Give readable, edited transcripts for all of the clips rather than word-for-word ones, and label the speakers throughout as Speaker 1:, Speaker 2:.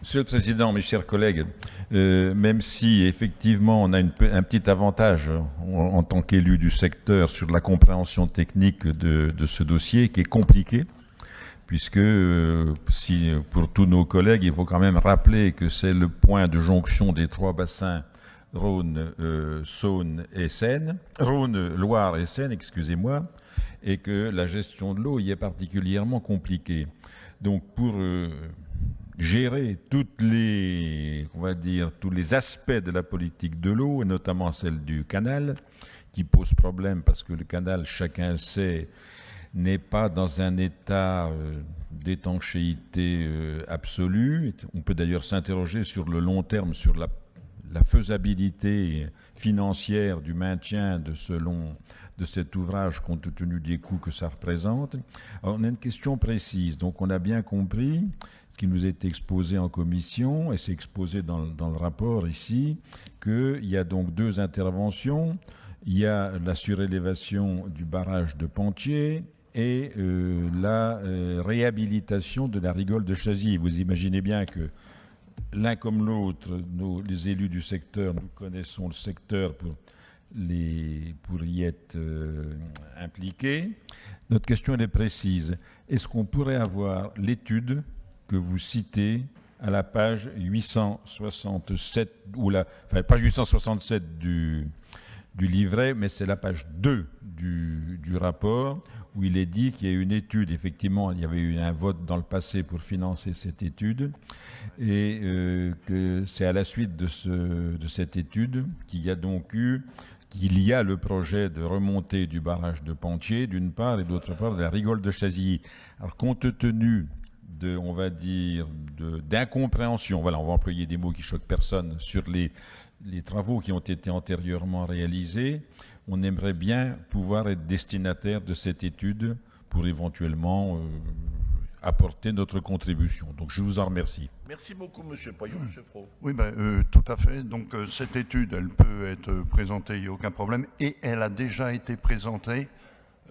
Speaker 1: Monsieur le Président, mes chers collègues, même si effectivement on a un petit avantage en tant qu'élu du secteur sur la compréhension technique de ce dossier qui est compliqué, puisque si, pour tous nos collègues, il faut quand même rappeler que c'est le point de jonction des trois bassins Rhône, Saône et Seine, Rhône, Loire et Seine, excusez-moi, et que la gestion de l'eau y est particulièrement compliquée. Donc pour gérer on va dire, tous les aspects de la politique de l'eau, et notamment celle du canal, qui pose problème parce que le canal, chacun sait, n'est pas dans un état d'étanchéité absolue. On peut d'ailleurs s'interroger sur le long terme, sur la faisabilité financière du maintien de cet ouvrage compte tenu des coûts que ça représente. Alors, on a une question précise. Donc on a bien compris ce qui nous est exposé en commission, et c'est exposé dans le rapport ici, qu'il y a donc deux interventions. Il y a la surélévation du barrage de Pentier et la réhabilitation de la rigole de Chazy. Vous imaginez bien que l'un comme l'autre, les élus du secteur, nous connaissons le secteur pour y être impliqués. Notre question elle est précise. Est-ce qu'on pourrait avoir l'étude que vous citez à la page 867, enfin page 867 du livret, mais c'est la page 2 du rapport, où il est dit qu'il y a une étude, effectivement, il y avait eu un vote dans le passé pour financer cette étude, et que c'est à la suite de cette étude qu'il y a le projet de remontée du barrage de Pentier, d'une part, et d'autre part, de la rigole de Chazilly. Alors, compte tenu on va dire, d'incompréhension, voilà, on va employer des mots qui choquent personne, sur les travaux qui ont été antérieurement réalisés, on aimerait bien pouvoir être destinataire de cette étude pour éventuellement apporter notre contribution. Donc je vous en remercie.
Speaker 2: Merci beaucoup, M. Payon. M. Fro.
Speaker 3: Oui, tout à fait. Donc cette étude, elle peut être présentée, il n'y a aucun problème, et elle a déjà été présentée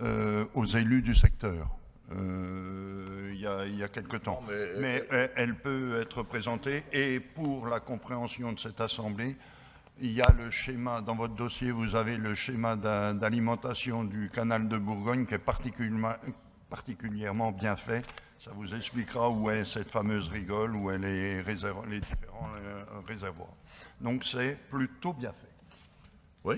Speaker 3: aux élus du secteur. Il y a quelque temps. Mais elle peut être présentée, et pour la compréhension de cette Assemblée, il y a le schéma, dans votre dossier, vous avez le schéma d'alimentation du canal de Bourgogne qui est particulièrement bien fait. Ça vous expliquera où est cette fameuse rigole, où est les différents réservoirs. Donc c'est plutôt bien fait.
Speaker 2: Oui.